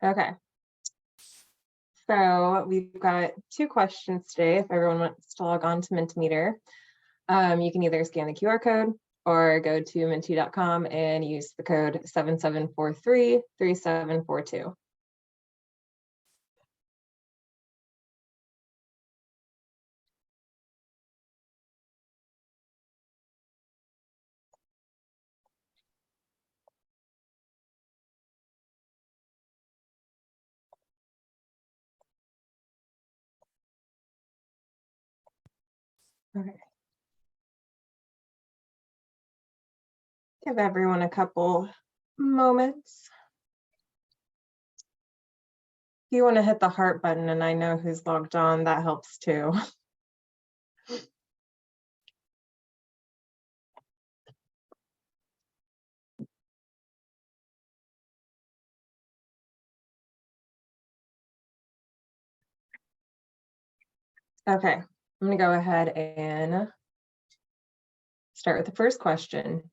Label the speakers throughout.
Speaker 1: Okay, so we've got two questions today. If everyone wants to log on to Mentimeter, you can either scan the QR code or go to menti.com and use the code 77433742. Okay. Give everyone a couple moments. If you want to hit the heart button and I know who's logged on, that helps too. Okay, I'm going to go ahead and start with the first question.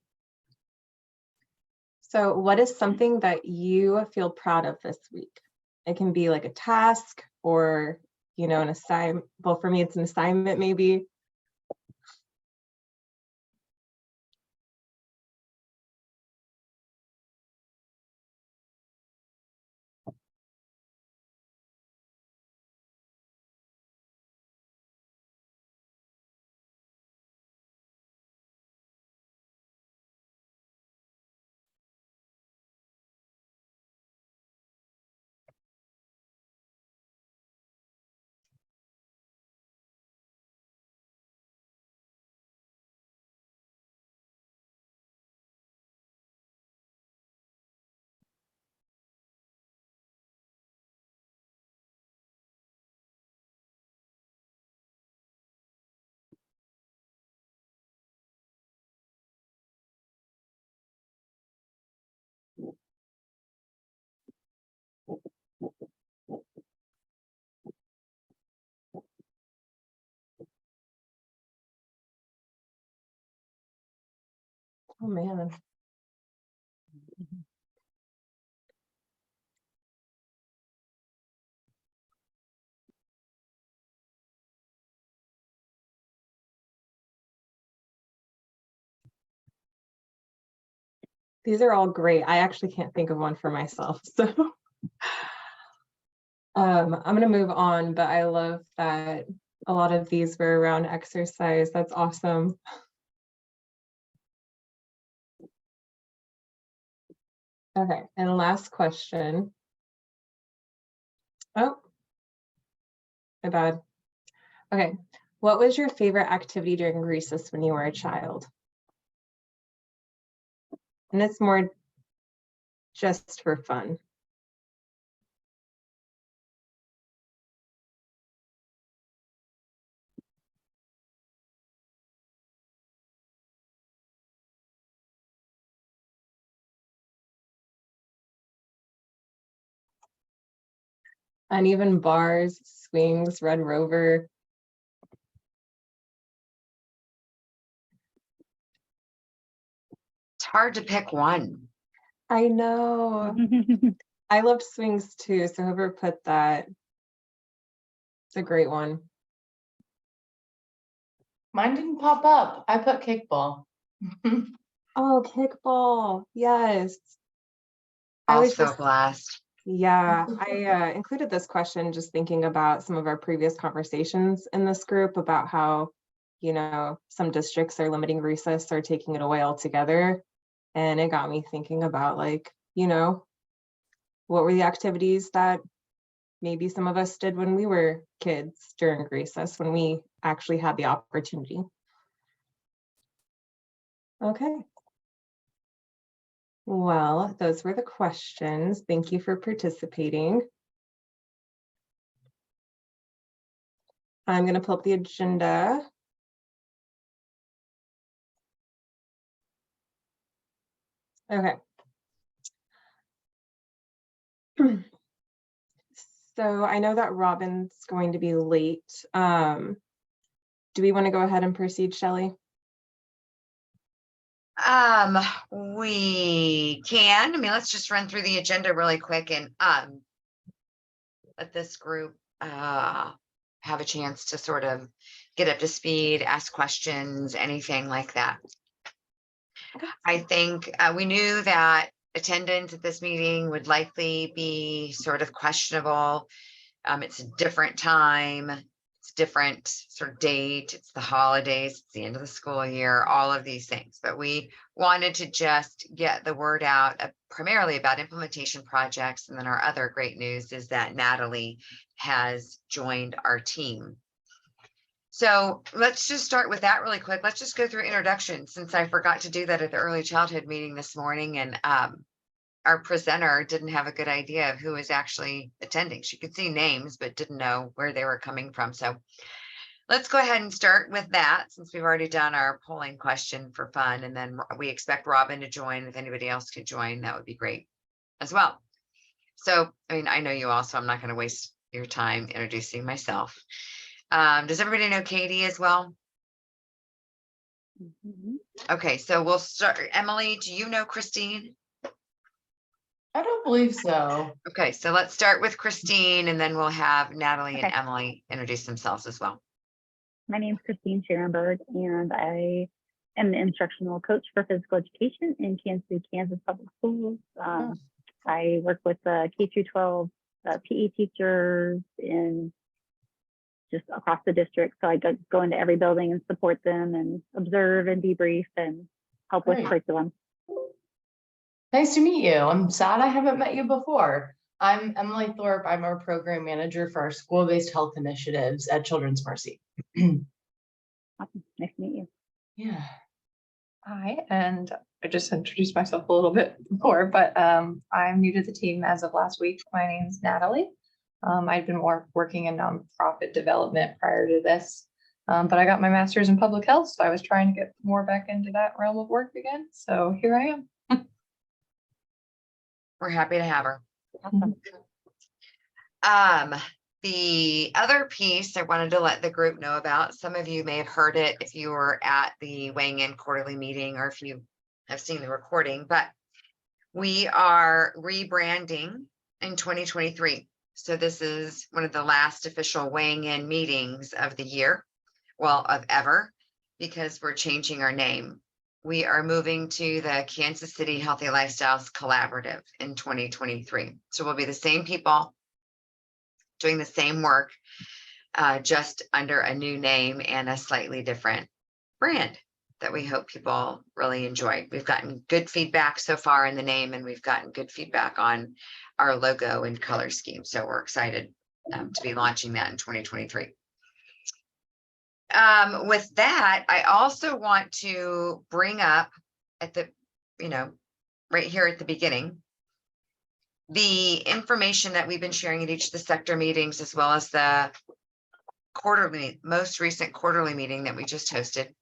Speaker 1: So what is something that you feel proud of this week? It can be like a task or, an assignment. Well, for me, it's an assignment maybe. Oh man. These are all great. I actually can't think of one for myself. So I'm going to move on, but I love that a lot of these were around exercise. That's awesome. Okay, and last question. Oh, my bad. Okay, what was your favorite activity during recess when you were a child? And it's more just for fun. Uneven bars, swings, Red Rover.
Speaker 2: It's hard to pick one.
Speaker 1: I know. I loved swings too, so whoever put that, it's a great one.
Speaker 3: Mine didn't pop up. I put kickball.
Speaker 1: Oh, kickball. Yes.
Speaker 2: Also blast.
Speaker 1: Yeah, I included this question just thinking about some of our previous conversations in this group about how, some districts are limiting recess or taking it away altogether. And it got me thinking about what were the activities that maybe some of us did when we were kids during recess, when we actually had the opportunity. Okay. Well, those were the questions. Thank you for participating. I'm going to pull up the agenda. Okay. So I know that Robin's going to be late. Do we want to go ahead and proceed, Shelley?
Speaker 2: We can. I mean, let's just run through the agenda really quick. And let this group have a chance to sort of get up to speed, ask questions, anything like that. I think we knew that attendance at this meeting would likely be sort of questionable. It's a different time, it's different sort of date, it's the holidays, it's the end of the school year, all of these things. But we wanted to just get the word out primarily about implementation projects. And then our other great news is that Natalie has joined our team. So let's just start with that really quick. Let's just go through introductions, since I forgot to do that at the early childhood meeting this morning. And our presenter didn't have a good idea of who was actually attending. She could see names, but didn't know where they were coming from. So let's go ahead and start with that, since we've already done our polling question for fun. And then we expect Robin to join. If anybody else could join, that would be great as well. So, I mean, I know you all, so I'm not going to waste your time introducing myself. Does everybody know Katie as well? Okay, so we'll start. Emily, do you know Christine?
Speaker 3: I don't believe so.
Speaker 2: Okay, so let's start with Christine, and then we'll have Natalie and
Speaker 4: Okay.
Speaker 2: Emily introduce themselves as well.
Speaker 4: My name is Christine Scherenberg, and I am the instructional coach for physical education in Kansas City, Kansas Public Schools. I work with K through 12 PE teachers in just across the district. So I go into every building and support them and observe and debrief and help with
Speaker 3: Great.
Speaker 4: curriculum.
Speaker 3: Nice to meet you. I'm sad I haven't met you before. I'm Emily Thorpe. I'm our program manager for our school-based health initiatives at Children's Mercy.
Speaker 4: Awesome. Nice to meet you.
Speaker 3: Yeah.
Speaker 5: Hi, and I just introduced myself a little bit before, but I'm new to the team as of last week. My name's Natalie. I'd been working in nonprofit development prior to this, but I got my master's in public health, so I was trying to get more back into that realm of work again. So here I am.
Speaker 2: We're happy to have her.
Speaker 4: Awesome.
Speaker 2: The other piece I wanted to let the group know about, some of you may have heard it if you were at the weighing in quarterly meeting, or if you have seen the recording, but we are rebranding in 2023. So this is one of the last official weighing in meetings of the year, well, of ever, because we're changing our name. We are moving to the Kansas City Healthy Lifestyles Collaborative in 2023. So we'll be the same people doing the same work, just under a new name and a slightly different brand that we hope people really enjoy. We've gotten good feedback so far in the name, and we've gotten good feedback on our logo and color scheme. So we're excited to be launching that in 2023. With that, I also want to bring up at the, right here at the beginning, the information that we've been sharing at each of the sector meetings, as well as the most recent quarterly meeting that we just hosted.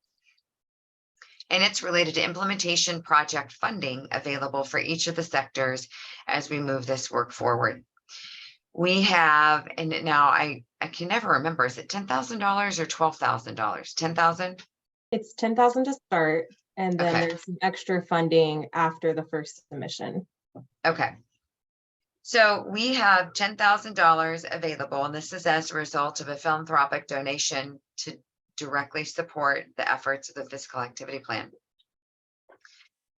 Speaker 2: And it's related to implementation project funding available for each of the sectors as we move this work forward. We have, and now I can never remember, is it $10,000 or $12,000? $10,000?
Speaker 1: It's 10,000 to start, and then
Speaker 2: Okay.
Speaker 1: there's some extra funding after the first submission.
Speaker 2: Okay. So we have $10,000 available, and this is as a result of a philanthropic donation to directly support the efforts of the physical activity plan.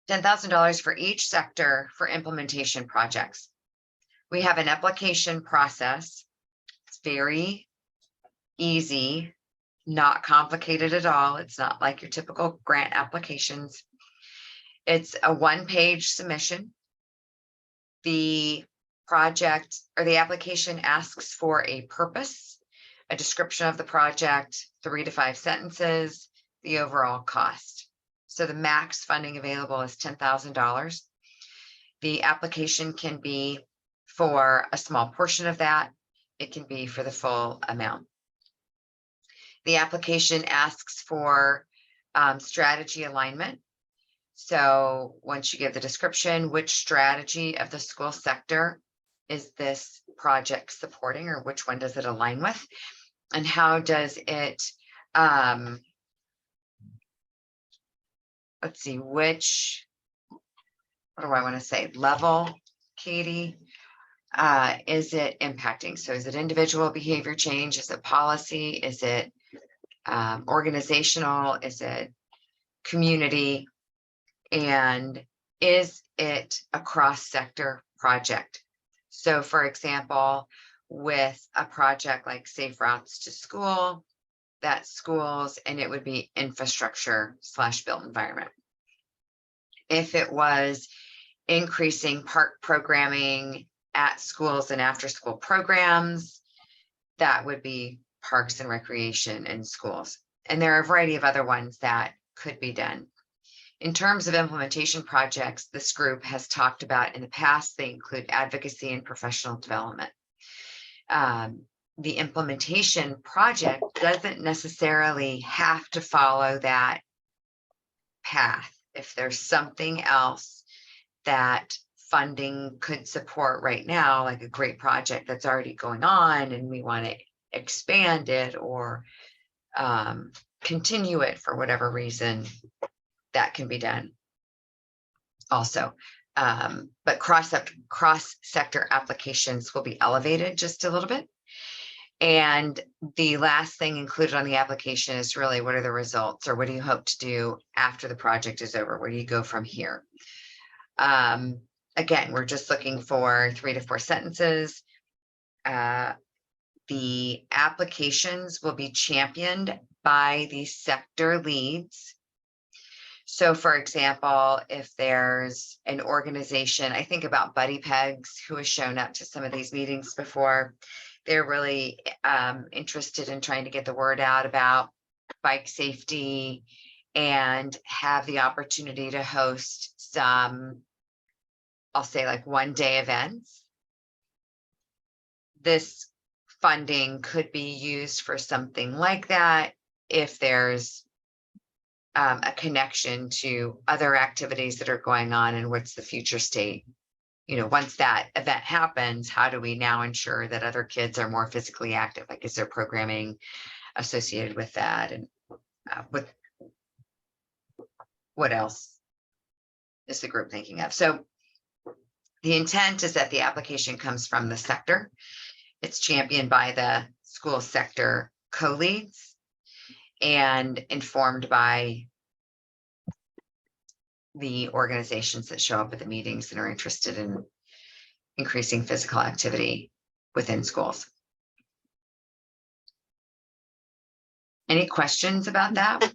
Speaker 2: $10,000 for each sector for implementation projects. We have an application process. It's very easy, not complicated at all. It's not like your typical grant applications. It's a one-page submission. The project or the application asks for a purpose, a description of the project, 3 to 5 sentences, the overall cost. So the max funding available is $10,000. The application can be for a small portion of that. It can be for the full amount. The application asks for strategy alignment. So once you give the description, which strategy of the school sector is this project supporting, or which one does it align with? And how does it, let's see, what do I want to say? Level, Katie, is it impacting? So is it individual behavior change? Is it policy? Is it organizational? Is it community? And is it a cross-sector project? So for example, with a project like Safe Routes to School, that's schools, and it would be infrastructure / built environment. If it was increasing park programming at schools and after-school programs, that would be parks and recreation in schools. And there are a variety of other ones that could be done. In terms of implementation projects, this group has talked about in the past, they include advocacy and professional development. The implementation project doesn't necessarily have to follow that path. If there's something else that funding could support right now, like a great project that's already going on and we want to expand it or continue it for whatever reason, that can be done also. But cross-sector applications will be elevated just a little bit. And the last thing included on the application is really what are the results, or what do you hope to do after the project is over? Where do you go from here? Again, we're just looking for 3 to 4 sentences. The applications will be championed by the sector leads. So for example, if there's an organization, I think about Buddy Pegs, who has shown up to some of these meetings before. They're really interested in trying to get the word out about bike safety and have the opportunity to host some, I'll say like one-day events. This funding could be used for something like that if there's a connection to other activities that are going on and what's the future state. You know, once that event happens, how do we now ensure that other kids are more physically active? Like, is there programming associated with that? And what else is the group thinking of? So the intent is that the application comes from the sector. It's championed by the school sector co-leads and informed by the organizations that show up at the meetings and are interested in increasing physical activity within schools. Any questions about that?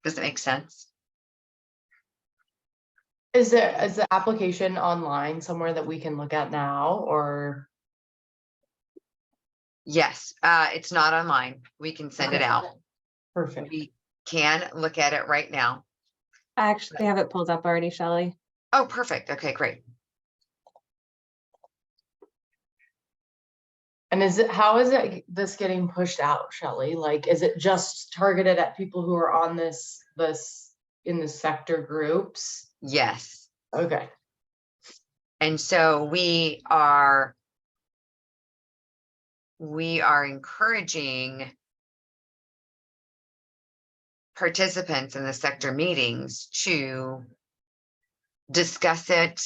Speaker 2: Does it make sense?
Speaker 3: Is the application online somewhere that we can look at now, or?
Speaker 2: Yes, it's not online. We can send it out.
Speaker 3: Perfect.
Speaker 2: We can look at it right now.
Speaker 1: I actually have it pulled up already, Shelley.
Speaker 2: Oh, perfect. Okay, great.
Speaker 3: And how is this getting pushed out, Shelley? Like, is it just targeted at people who are on this in the sector groups?
Speaker 2: Yes.
Speaker 3: Okay.
Speaker 2: And so we are encouraging participants in the sector meetings to discuss it.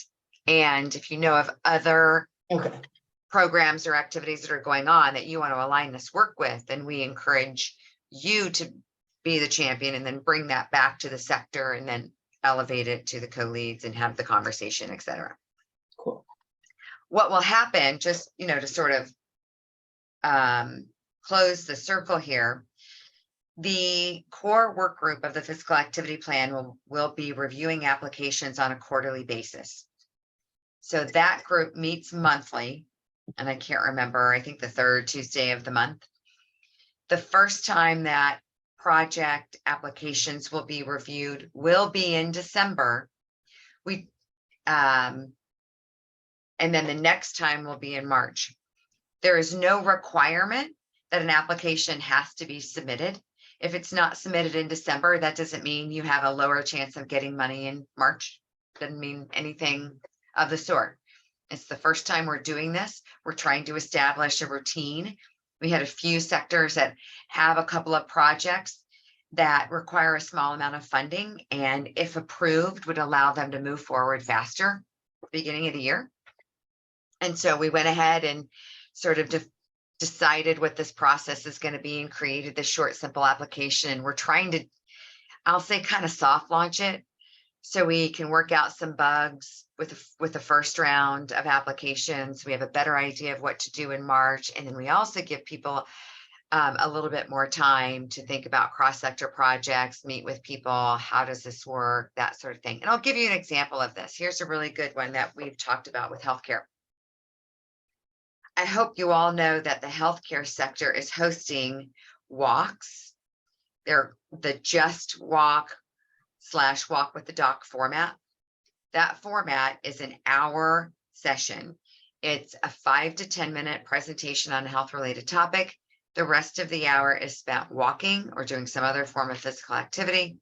Speaker 2: And if you know of other programs or activities that are going on that you want to align this work with, then we encourage you to be the champion and then bring that back to the sector and then elevate it to the co-leads and have the conversation, et cetera.
Speaker 3: Cool.
Speaker 2: What will happen, just, you know, to sort of close the circle here, the core work group of the physical activity plan will be reviewing applications on a quarterly basis. So that group meets monthly, and I can't remember, I think the third Tuesday of the month. The first time that project applications will be reviewed will be in December. And then the next time will be in March. There is no requirement that an application has to be submitted. If it's not submitted in December, that doesn't mean you have a lower chance of getting money in March. Doesn't mean anything of the sort. It's the first time we're doing this. We're trying to establish a routine. We had a few sectors that have a couple of projects that require a small amount of funding, and if approved, would allow them to move forward faster at the beginning of the year. And so we went ahead and sort of decided what this process is going to be and created this short, simple application. And we're trying to, I'll say, kind of soft launch it so we can work out some bugs with the first round of applications. We have a better idea of what to do in March. And then we also give people a little bit more time to think about cross-sector projects, meet with people, how does this work, that sort of thing. And I'll give you an example of this. Here's a really good one that we've talked about with healthcare. I hope you all know that the healthcare sector is hosting walks. They're the Just Walk / Walk with the Doc format. That format is an hour session. It's a 5 to 10 minute presentation on a health related topic. The rest of the hour is spent walking or doing some other form of physical activity.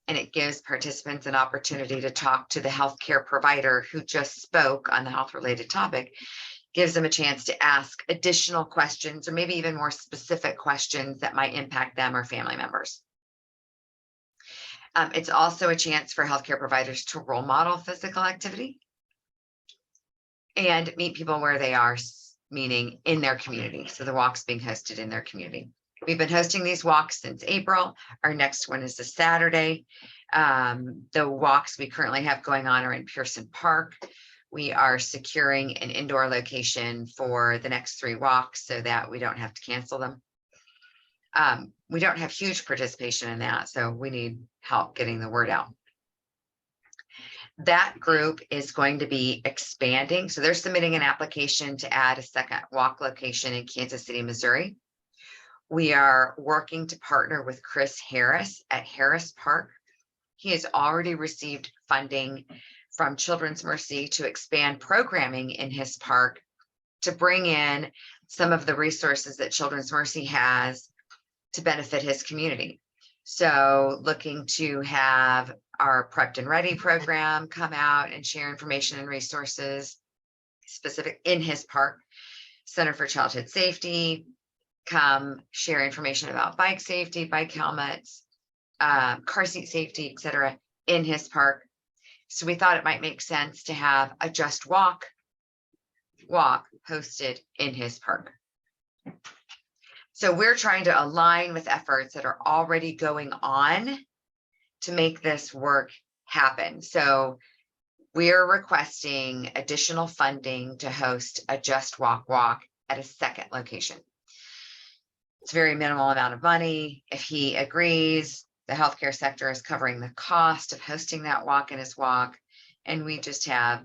Speaker 2: And it gives participants an opportunity to talk to the healthcare provider who just spoke on the health related topic, gives them a chance to ask additional questions or maybe even more specific questions that might impact them or family members. It's also a chance for healthcare providers to role model physical activity and meet people where they are, meaning in their community. So the walk's being hosted in their community. We've been hosting these walks since April. Our next one is this Saturday. The walks we currently have going on are in Pearson Park. We are securing an indoor location for the next 3 walks so that we don't have to cancel them. We don't have huge participation in that, so we need help getting the word out. That group is going to be expanding. So they're submitting an application to add a second walk location in Kansas City, Missouri. We are working to partner with Chris Harris at Harris Park. He has already received funding from Children's Mercy to expand programming in his park to bring in some of the resources that Children's Mercy has to benefit his community. So looking to have our Prepped and Ready program come out and share information and resources specific in his park. Center for Childhood Safety come share information about bike safety, bike helmets, car seat safety, etc. in his park. So we thought it might make sense to have a Just Walk hosted in his park. So we're trying to align with efforts that are already going on to make this work happen. So we're requesting additional funding to host a Just Walk at a second location. It's a very minimal amount of money. If he agrees, the healthcare sector is covering the cost of hosting that walk in his walk. And we just have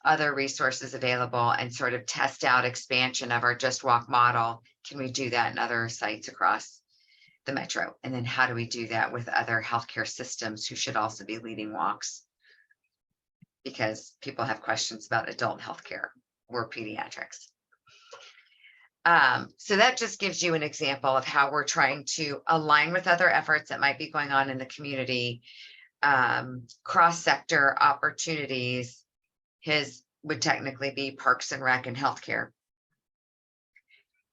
Speaker 2: other resources available and sort of test out expansion of our Just Walk model. Can we do that in other sites across the metro? And then how do we do that with other healthcare systems who should also be leading walks? Because people have questions about adult healthcare or pediatrics. So that just gives you an example of how we're trying to align with other efforts that might be going on in the community, cross-sector opportunities. His would technically be Parks and Rec and healthcare.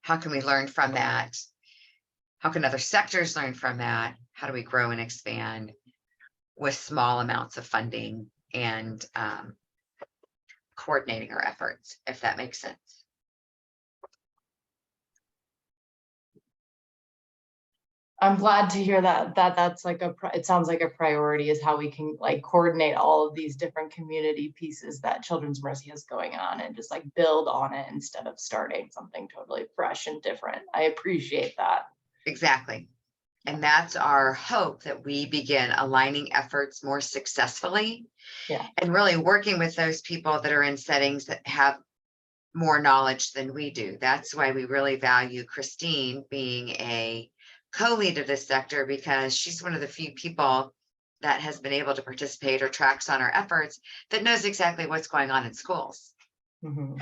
Speaker 2: How can we learn from that? How can other sectors learn from that? How do we grow and expand with small amounts of funding and coordinating our efforts, if that makes sense?
Speaker 3: I'm glad to hear that's like it sounds like a priority is how we can like coordinate all of these different community pieces that Children's Mercy has going on and just like build on it instead of starting something totally fresh and different. I appreciate that.
Speaker 2: Exactly. And that's our hope, that we begin aligning efforts more successfully.
Speaker 3: Yeah.
Speaker 2: And really working with those people that are in settings that have more knowledge than we do. That's why we really value Christine being a co-lead of this sector, because she's one of the few people that has been able to participate or tracks on our efforts that knows exactly what's going on in schools.
Speaker 3: Mm-hmm.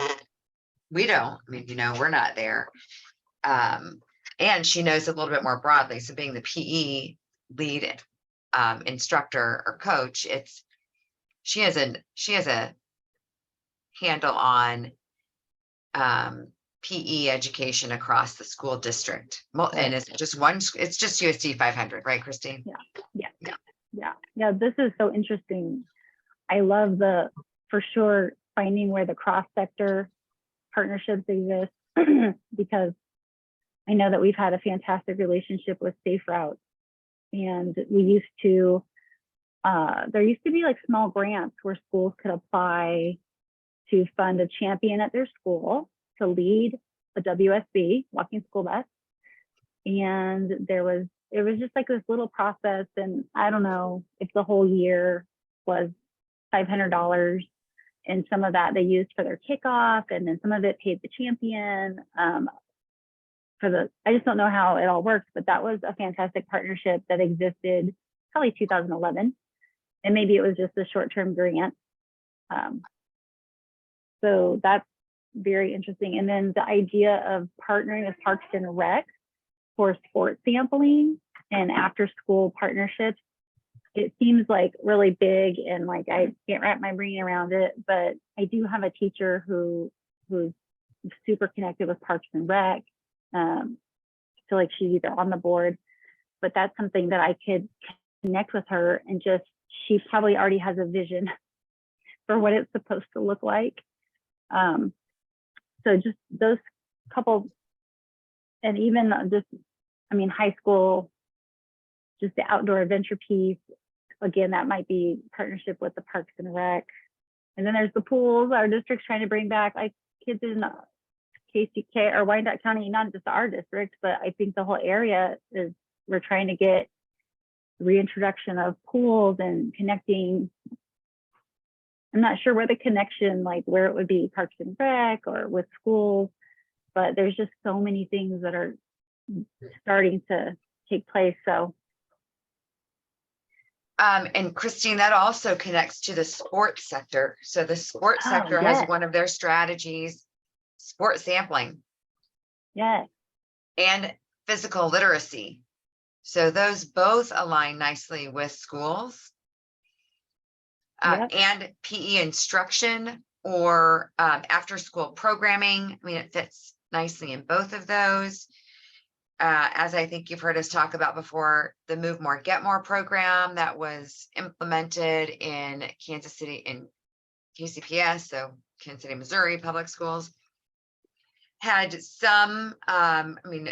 Speaker 2: We don't, I mean, we're not there. And she knows a little bit more broadly. So being the PE lead instructor or coach, she has a handle on PE education across the school district. And it's just USD 500, right, Christine?
Speaker 4: Yeah. This is so interesting. I love for sure, finding where the cross-sector partnerships exist because I know that we've had a fantastic relationship with Safe Routes, and we used to, there used to be like small grants where schools could apply to fund a champion at their school to lead a WSB, walking school bus. And it was just like this little process, and I don't know if the whole year was $500, and some of that they used for their kickoff, and then some of it paid the champion. I just don't know how it all works, but that was a fantastic partnership that existed probably 2011, and maybe it was just a short-term grant. So that's very interesting. And then the idea of partnering with Parks and Rec for sports sampling and after-school partnerships, it seems like really big, and like I can't wrap my brain around it, but I do have a teacher who's super connected with Parks and Rec. I feel like she's either on the board, but that's something that I could connect with her, and just, she probably already has a vision for what it's supposed to look like. So just those couple, and even just, I mean, high school, just the outdoor adventure piece, again, that might be partnership with the Parks and Rec. And then there's the pools, our district's trying to bring back, like, kids in KCK or Wyandotte County, not just our district, but I think the whole area is, we're trying to get reintroduction of pools and connecting. I'm not sure where the connection, like where it would be Parks and Rec or with schools, but there's just so many things that are starting to take place. So.
Speaker 2: And Christine, that also connects to the sports sector. So the sports sector has
Speaker 4: yes.
Speaker 2: one of their strategies, sport sampling
Speaker 4: Yes.
Speaker 2: and physical literacy. So those both align nicely with schools.
Speaker 4: Yep.
Speaker 2: And PE instruction or after school programming. I mean, it fits nicely in both of those. As I think you've heard us talk about before, the Move More, Get More program that was implemented in Kansas City in KCPS, so Kansas City, Missouri Public Schools, had some, I mean,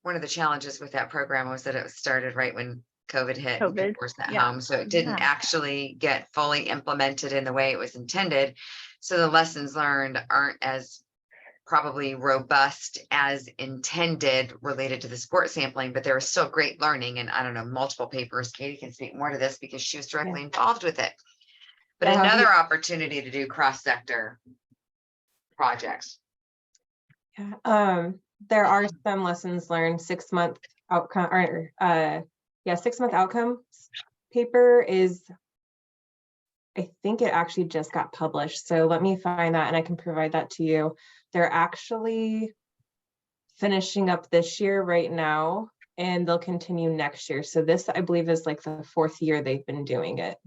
Speaker 2: one of the challenges with that program was that it started right when COVID hit and people were at home. So it didn't actually get fully implemented in the way it was intended. So the lessons learned aren't as probably robust as intended related to the sport sampling, but there was still great learning, and I don't know, multiple papers. Katie can speak more to this because she was directly involved with it. But another opportunity to do cross-sector projects.
Speaker 1: Yeah, there are some lessons learned. 6-month outcome, or 6-month outcomes paper is, I think it actually just got published. So let me find that and I can provide that to you. They're actually finishing up this year right now, and they'll continue next year. So this, I believe, is like the 4th year they've been doing it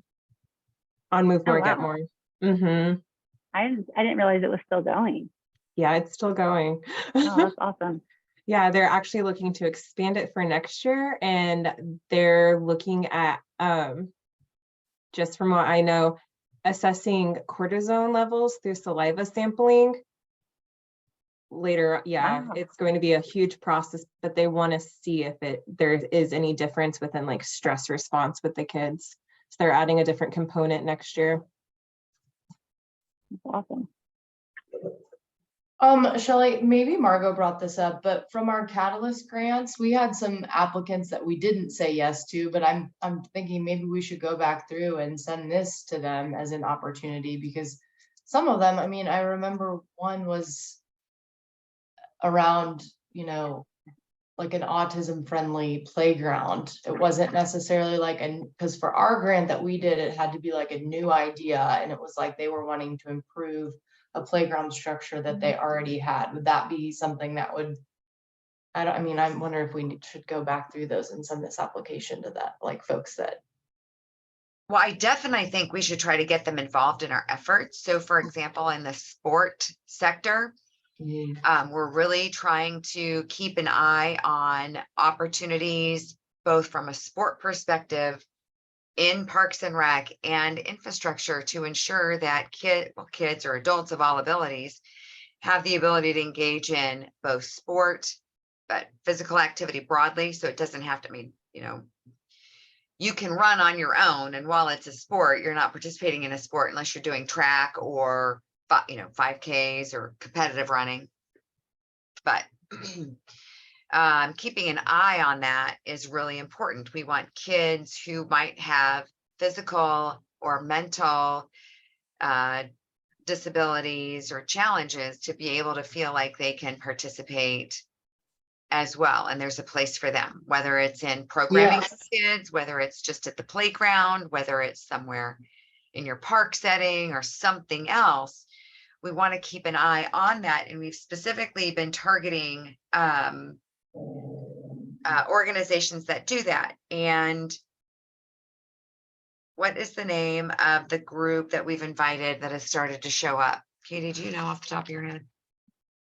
Speaker 1: on Move More, Get More.
Speaker 4: I didn't realize it was still going.
Speaker 1: Yeah, it's still going.
Speaker 4: Oh, that's awesome.
Speaker 1: Yeah, they're actually looking to expand it for next year, and they're looking at, just from what I know, assessing cortisone levels through saliva sampling later. Yeah,
Speaker 4: Wow.
Speaker 1: It's going to be a huge process, but they want to see if there is any difference within like stress response with the kids. So they're adding a different component next year.
Speaker 4: That's awesome.
Speaker 3: Shelley, maybe Margot brought this up, but from our Catalyst grants, we had some applicants that we didn't say yes to, but I'm thinking maybe we should go back through and send this to them as an opportunity, because some of them, I mean, I remember one was around, you know, like an autism friendly playground. It wasn't necessarily like, because for our grant that we did, it had to be like a new idea, and it was like they were wanting to improve a playground structure that they already had. Would that be something that would, I wonder if we should go back through those and send this application to that, like folks that.
Speaker 2: Well, I definitely think we should try to get them involved in our efforts. So for example, in the sport sector, we're really trying to keep an eye on opportunities, both from a sport perspective in Parks and Rec and infrastructure to ensure that kids or adults of all abilities have the ability to engage in both sport, but physical activity broadly. So it doesn't have to mean, you can run on your own. And while it's a sport, you're not participating in a sport unless you're doing track or, 5Ks or competitive running. But keeping an eye on that is really important. We want kids who might have physical or mental disabilities or challenges to be able to feel like they can participate as well. And there's a place for them, whether it's in programming
Speaker 3: Yes.
Speaker 2: for kids, whether it's just at the playground, whether it's somewhere in your park setting or something else. We want to keep an eye on that. And we've specifically been targeting organizations that do that. And what is the name of the group that we've invited that has started to show up? Katie, do you know off the top of your head?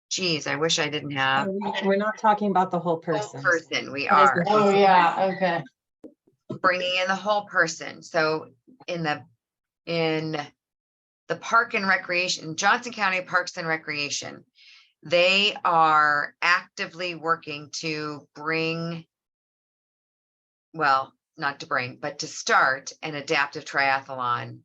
Speaker 2: Geez, I wish I didn't have.
Speaker 1: We're not talking about the whole
Speaker 2: Whole
Speaker 1: person.
Speaker 2: person, we
Speaker 1: What is
Speaker 2: are
Speaker 1: the-
Speaker 3: Oh, yeah, okay.
Speaker 2: bringing in the whole person. So in the Park and Recreation, Johnson County Parks and Recreation, they are actively working to bring, well, not to bring, but to start an adaptive triathlon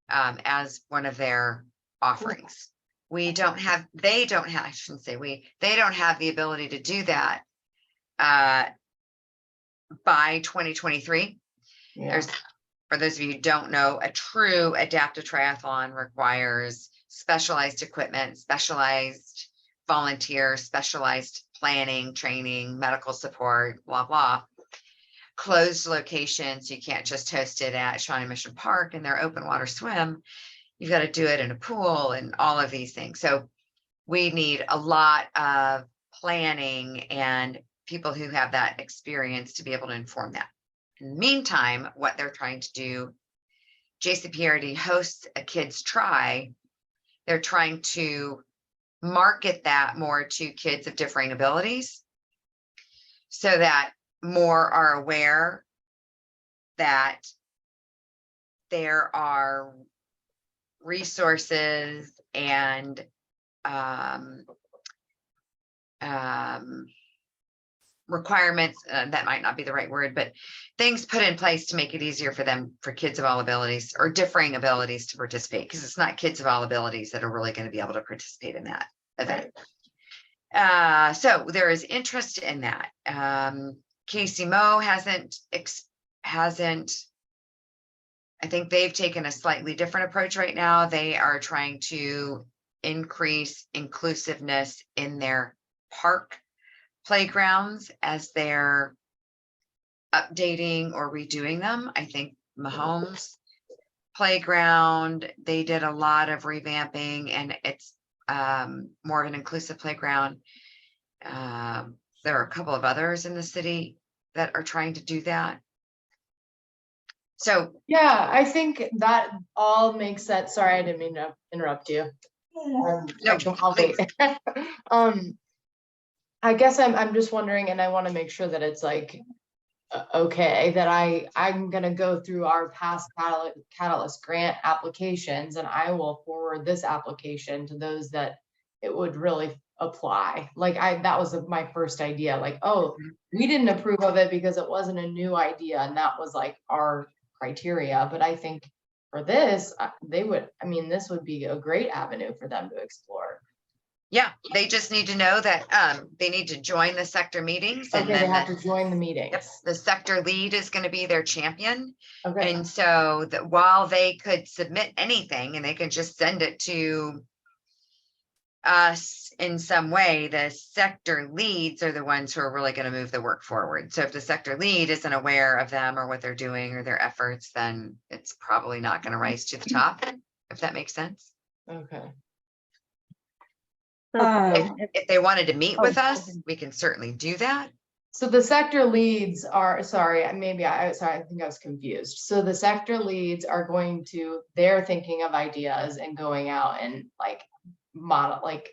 Speaker 2: as one of their offerings. They don't have, I shouldn't say they don't have the ability to do that by 2023.
Speaker 3: Yeah.
Speaker 2: There's, for those of you who don't know, a true adaptive triathlon requires specialized equipment, specialized volunteers, specialized planning, training, medical support, blah, blah. Closed locations. You can't just host it at Shawnee Mission Park and their open water swim. You've got to do it in a pool and all of these things. So we need a lot of planning and people who have that experience to be able to inform that. In the meantime, what they're trying to do, JCPRD hosts a kids try. They're trying to market that more to kids of differing abilities so that more are aware that there are resources and requirements, that might not be the right word, but things put in place to make it easier for them, for kids of all abilities or differing abilities to participate, because it's not kids of all abilities that are really going to be able to participate in that event. So there is interest in that. Casey Mo hasn't, I think they've taken a slightly different approach right now. They are trying to increase inclusiveness in their park playgrounds as they're updating or redoing them. I think Mahomes playground, they did a lot of revamping, and it's more of an inclusive playground. There are a couple of others in the city that are trying to do that. So
Speaker 3: Yeah, I think that all makes sense. Sorry, I didn't mean to interrupt you.
Speaker 2: No,
Speaker 3: I'll wait. I guess I'm just wondering, and I want to make sure that it's like okay, that I'm gonna go through our past Catalyst grant applications, and I will forward this application to those that it would really apply. Like that was my first idea. Like, oh, we didn't approve of it because it wasn't a new idea, and that was like our criteria. But I think for this, they would. I mean, this would be a great avenue for them to explore.
Speaker 2: yeah, they just need to know that they need to join the sector meetings, and
Speaker 3: Okay, they
Speaker 2: then
Speaker 3: have to join the meetings.
Speaker 2: yep, the sector lead is going to be their champion.
Speaker 3: Okay.
Speaker 2: And so that while they could submit anything and they can just send it to us in some way, the sector leads are the ones who are really going to move the work forward. So if the sector lead isn't aware of them or what they're doing or their efforts, then it's probably not going to rise to the top, if that makes sense.
Speaker 3: Okay.
Speaker 4: So,
Speaker 2: If they wanted to meet
Speaker 4: Oh,
Speaker 2: with us,
Speaker 4: okay.
Speaker 2: we can certainly do that.
Speaker 3: So the sector leads are, sorry, maybe sorry, I think I was confused. So the sector leads are they're thinking of ideas and going out and like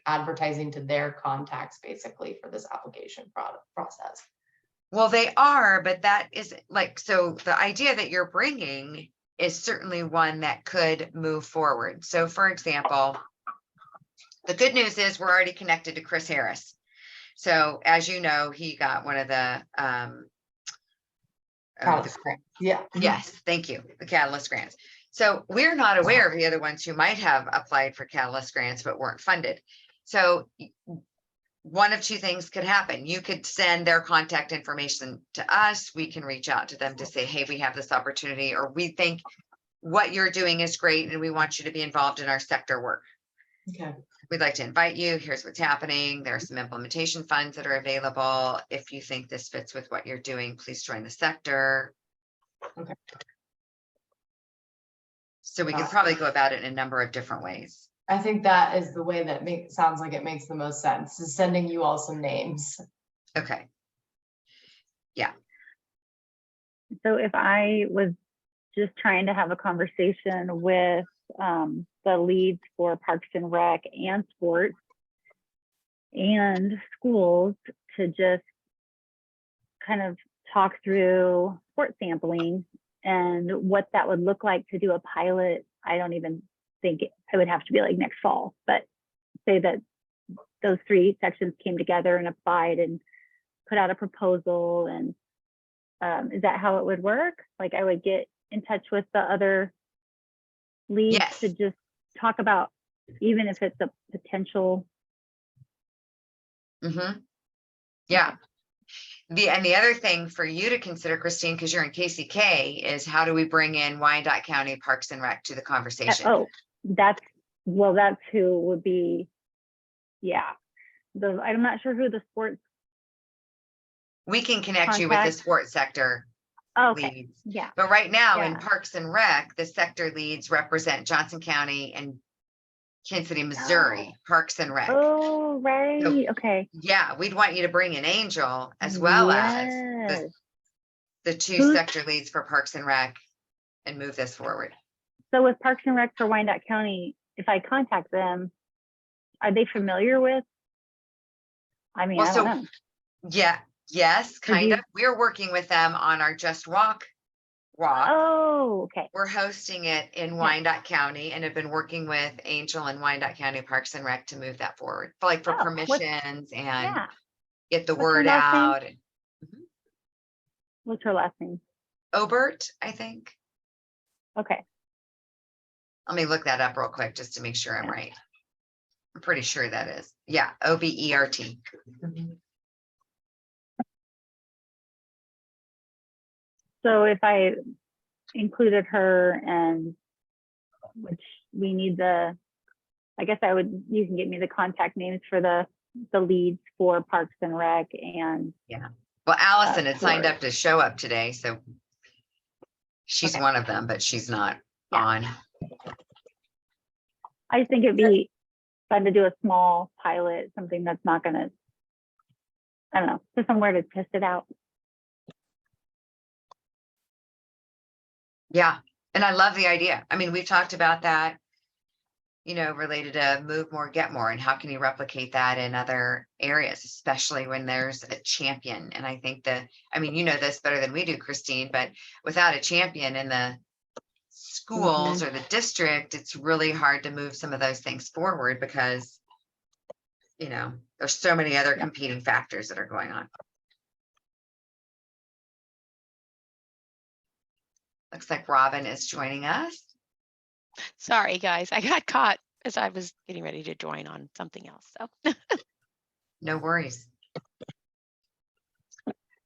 Speaker 3: advertising to their contacts basically for this application process.
Speaker 2: Well, they are, but that is like, so the idea that you're bringing is certainly one that could move forward. So for example, the good news is we're already connected to Chris Harris. So as you know, he got one of the,
Speaker 3: Catalyst grant. Yeah.
Speaker 2: yes, thank you, the Catalyst grants. So we're not aware of the other ones who might have applied for Catalyst grants but weren't funded. So one of two things could happen. You could send their contact information to us. We can reach out to them to say, hey, we have this opportunity, or we think what you're doing is great and we want you to be involved in our sector work.
Speaker 3: Okay.
Speaker 2: We'd like to invite you. Here's what's happening. There are some implementation funds that are available. If you think this fits with what you're doing, please join the sector.
Speaker 3: Okay.
Speaker 2: So we could probably go about it in a number of different ways.
Speaker 3: I think that is the way that sounds like it makes the most sense, is sending you all some names.
Speaker 2: Okay.
Speaker 4: So if I was just trying to have a conversation with the leads for Parks and Rec and sports and schools to just kind of talk through sport sampling and what that would look like to do a pilot, I don't even think it would have to be like next fall, but say that those three sections came together and applied and put out a proposal. And is that how it would work? Like I would get in touch with the other leads
Speaker 2: Yes.
Speaker 4: to just talk about, even if it's a potential.
Speaker 2: Mm-hmm. Yeah. And the other thing for you to consider, Christine, because you're in KCK, is how do we bring in Wyandotte County Parks and Rec to the conversation?
Speaker 4: Oh, that's who would be, yeah. I'm not sure who the sports.
Speaker 2: We can connect you with the
Speaker 4: Contact.
Speaker 2: sports sector
Speaker 4: Oh, okay,
Speaker 2: leads.
Speaker 4: yeah.
Speaker 2: But right now in
Speaker 4: Yeah.
Speaker 2: Parks and Rec, the sector leads represent Johnson County and Kansas City, Missouri, Parks and Rec.
Speaker 4: Oh, right, okay.
Speaker 2: Yeah, we'd want you to bring an Angel as well as
Speaker 4: Yes.
Speaker 2: the two
Speaker 4: Who's-
Speaker 2: sector leads for Parks and Rec and move this forward.
Speaker 4: So with Parks and Rec for Wyandotte County, if I contact them, are they familiar with? I mean,
Speaker 2: Well,
Speaker 4: I don't know.
Speaker 2: Yeah, yes, kind
Speaker 4: you-
Speaker 2: of. We're working with them on our Just Walk walk.
Speaker 4: Oh, okay.
Speaker 2: We're hosting it in Wyandotte County and have been working with Angel and Wyandotte County Parks and Rec to move that forward, for
Speaker 4: Oh, what's-
Speaker 2: permissions and
Speaker 4: Yeah.
Speaker 2: get the
Speaker 4: what's her
Speaker 2: word
Speaker 4: last name?
Speaker 2: out. And
Speaker 4: What's her last name?
Speaker 2: Obert, I think.
Speaker 4: Okay.
Speaker 2: Let me look that up real quick just to make sure I'm
Speaker 4: Yeah.
Speaker 2: right. I'm pretty sure that is. Yeah, Obert.
Speaker 4: So if I included her, and which we need I guess you can get me the contact names for the leads for Parks and Rec and.
Speaker 2: Well, Allison had signed
Speaker 4: Florida.
Speaker 2: up to show up today, so she's
Speaker 4: Okay.
Speaker 2: one of them, but she's not
Speaker 4: Yeah.
Speaker 2: on.
Speaker 4: I just think it'd be fun to do a small pilot, something that's not gonna, I don't know, just somewhere to test it out.
Speaker 2: Yeah, and I love the idea. I mean, we've talked about that, related to move more, get more, and how can you replicate that in other areas, especially when there's a champion. And I think you know this better than we do, Christine, but without a champion in the schools or the district, it's really hard to move some of those things forward because, there's so many other competing factors that are going on. Looks like Robin is joining us.
Speaker 6: Sorry, guys, I got caught as I was getting ready to join on something else. So
Speaker 2: No worries.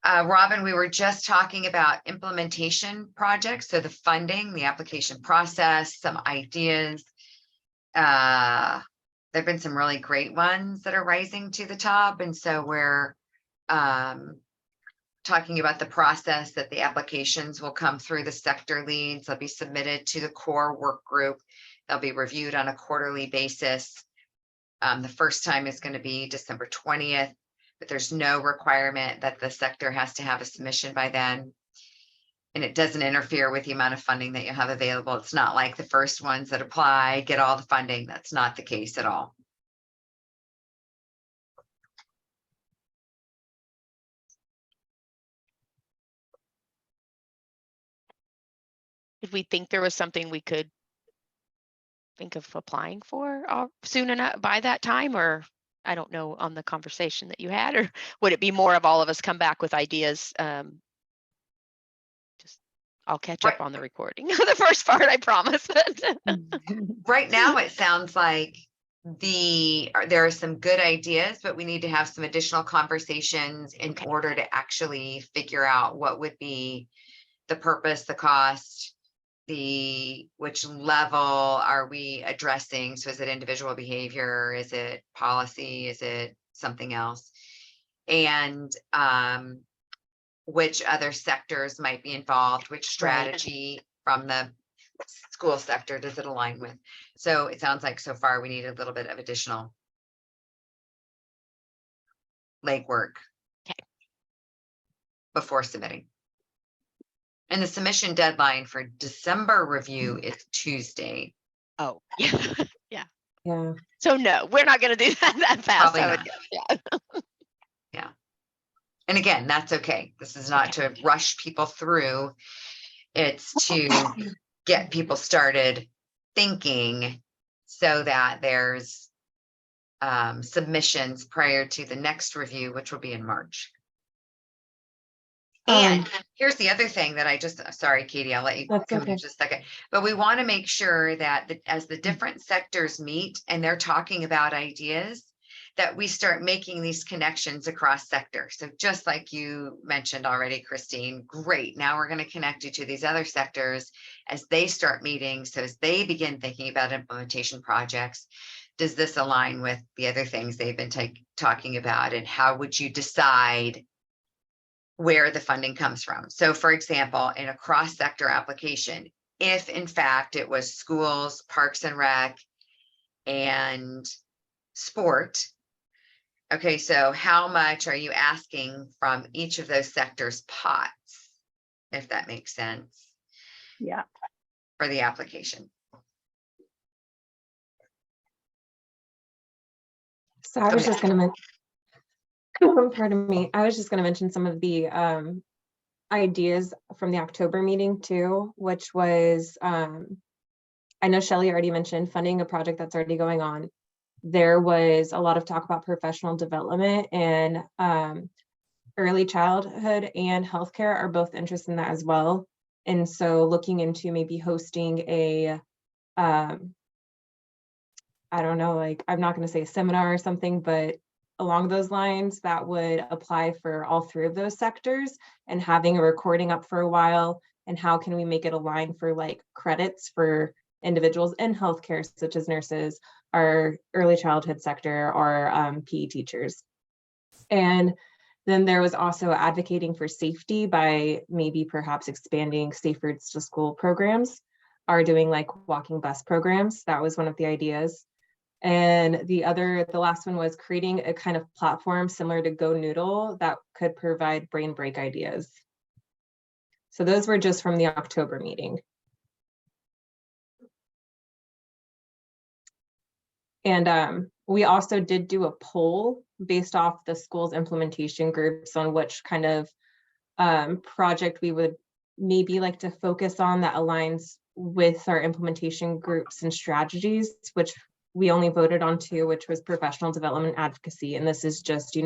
Speaker 2: Robin, we were just talking about implementation projects. So the funding, the application process, some ideas. There've been some really great ones that are rising to the top. And so we're talking about the process that the applications will come through the sector leads. They'll be submitted to the core work group. They'll be reviewed on a quarterly basis. The first time is going to be December 20th, but there's no requirement that the sector has to have a submission by then. And it doesn't interfere with the amount of funding that you have available. It's not like the first ones that apply get all the funding. That's not the case at all.
Speaker 6: did we think there was something we could think of applying for soon enough by that time? Or I don't know on the conversation that you had, or would it be more of all of us come back with ideas? Just I'll catch
Speaker 2: Right.
Speaker 6: up on the recording. The first part, I promise.
Speaker 2: Right now, it sounds like there are some good ideas, but we need to have some additional conversations in
Speaker 6: Okay.
Speaker 2: order to actually figure out what would be the purpose, the cost, which level are we addressing? So is it individual behavior? Is it policy? Is it something else? And which other sectors might be involved? Which strategy from the school sector does it align with? So it sounds like so far we need a little bit of additional legwork
Speaker 6: Okay.
Speaker 2: before submitting. And the submission deadline for December review is Tuesday.
Speaker 6: Oh, yeah.
Speaker 1: Yeah.
Speaker 6: So no, we're not going to do that fast.
Speaker 2: Probably
Speaker 6: I would
Speaker 2: not.
Speaker 6: guess. Yeah.
Speaker 2: And again, that's okay. This is not to rush people through. It's to get people started thinking so that there's submissions prior to the next review, which will be in March. And here's the other thing that sorry, Katie, I'll let you
Speaker 1: That's
Speaker 2: come
Speaker 1: okay.
Speaker 2: in just a second. But we want to make sure that as the different sectors meet and they're talking about ideas, that we start making these connections across sectors. So just like you mentioned already, Christine, great. Now we're going to connect you to these other sectors as they start meeting. So as they begin thinking about implementation projects, does this align with the other things they've been talking about? And how would you decide where the funding comes from? So for example, in a cross-sector application, if in fact it was schools, parks and rec, and sport, okay, so how much are you asking from each of those sectors' pots, if that makes sense,
Speaker 4: Yeah.
Speaker 2: for the application?
Speaker 1: So I was just going to pardon me. I was just going to mention some of the ideas from the October meeting too, which was, I know Shelley already mentioned funding a project that's already going on. There was a lot of talk about professional development, and early childhood and healthcare are both interested in that as well. And so looking into maybe hosting a, I don't know, like, I'm not going to say a seminar or something, but along those lines that would apply for all three of those sectors, and having a recording up for a while, and how can we make it align for like credits for individuals in healthcare, such as nurses, our early childhood sector, or PE teachers. And then there was also advocating for safety by maybe perhaps expanding safe routes to school programs, or doing like walking bus programs. That was one of the ideas. And the last one was creating a kind of platform similar to Go Noodle that could provide brain break ideas. So those were just from the October meeting. And we also did do a poll based off the school's implementation groups on which kind of project we would maybe like to focus on that aligns with our implementation groups and strategies, which we only voted on 2, which was professional development advocacy. And this is just,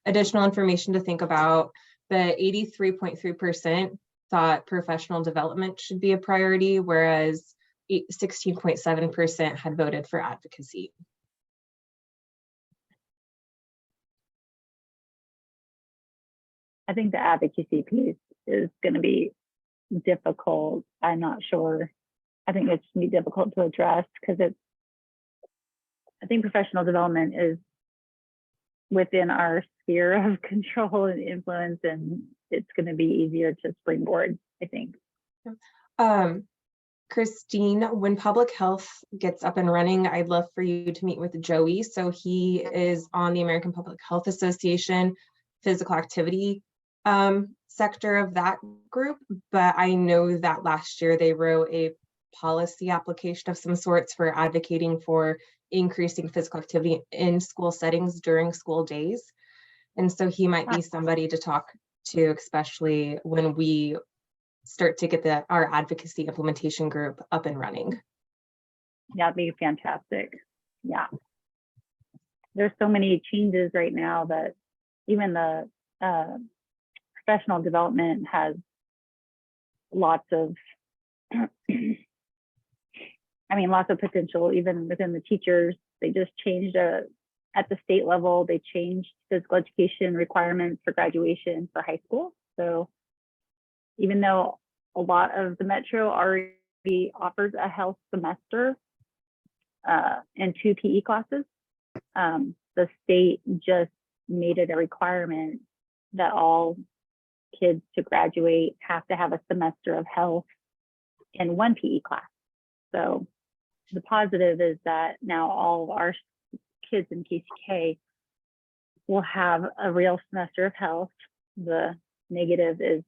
Speaker 1: additional information to think about. The 83.3% thought professional development should be a priority, whereas 16.7% had voted for advocacy.
Speaker 4: I think the advocacy piece is going to be difficult. I'm not sure. I think it's going to be difficult to address because I think professional development is within our sphere of control and influence, and it's going to be easier to springboard, I think.
Speaker 1: Christine, when public health gets up and running, I'd love for you to meet with Joey. So he is on the American Public Health Association physical activity sector of that group. But I know that last year they wrote a policy application of some sorts for advocating for increasing physical activity in school settings during school days. And so he might be somebody to talk to, especially when we start to get our advocacy implementation group up and running.
Speaker 4: That'd be fantastic. Yeah. There's so many changes right now that even the professional development has lots of, lots of potential, even within the teachers. They just changed at the state level, they changed physical education requirements for graduation for high school. So even though a lot of the metro already offers a health semester and 2 PE classes, the state just made it a requirement that all kids to graduate have to have a semester of health in 1 PE class. So the positive is that now all of our kids in KCK will have a real semester of health. The negative is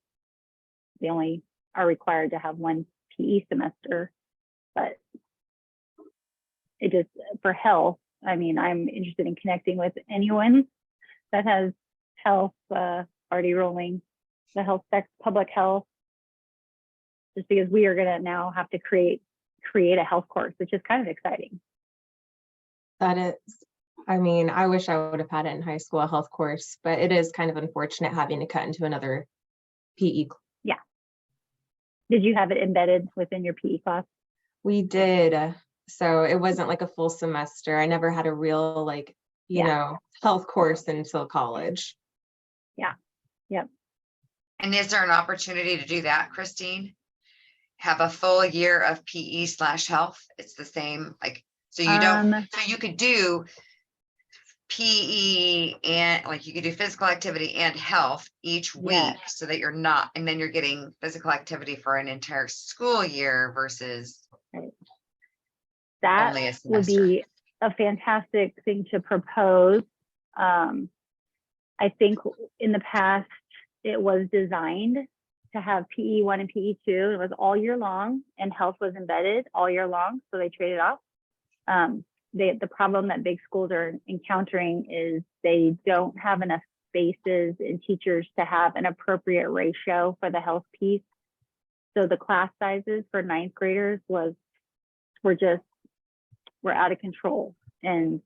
Speaker 4: they only are required to have 1 PE semester, but it just, for health, I'm interested in connecting with anyone that has health already rolling, the health public health, just because we are gonna now have to create a health course, which is kind of exciting.
Speaker 1: That is, I wish I would have had it in high school, a health course, but it is kind of unfortunate having to cut into another PE.
Speaker 4: Yeah. Did you have it embedded within your PE class?
Speaker 1: We did. So it wasn't like a full semester. I never had a real health course until college.
Speaker 4: Yeah. Yep.
Speaker 2: And is there an opportunity to do that, Christine? Have a full year of PE/health? It's the same, so you don't, so you could do PE and you could do physical activity and health each week, so that you're not, and then you're getting physical activity for an entire school year versus
Speaker 4: that
Speaker 2: only a
Speaker 4: would
Speaker 2: semester.
Speaker 4: be a fantastic thing to propose. I think in the past it was designed to have PE 1 and PE 2. It was all year long, and health was embedded all year long, so they traded off. The problem that big schools are encountering is they don't have enough spaces and teachers to have an appropriate ratio for the health piece. So the class sizes for 9th graders were out of control. And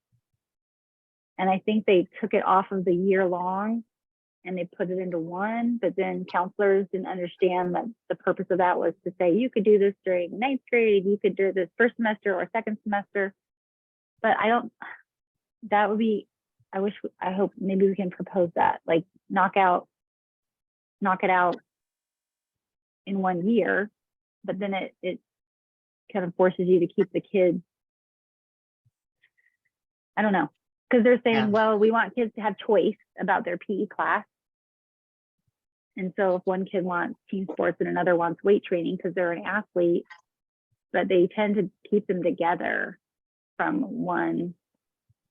Speaker 4: I think they took it off of the year long and they put it into 1, but then counselors didn't understand that the purpose of that was to say, you could do this during 9th grade, you could do this first semester or second semester. But I hope maybe we can propose that, knock it out in 1 year, but then it kind of forces you to keep the kids. I don't know, because they're saying, well, we want kids to have choice about their PE class. And so if one kid wants team sports and another wants weight training because they're an athlete, but they tend to keep them together from one,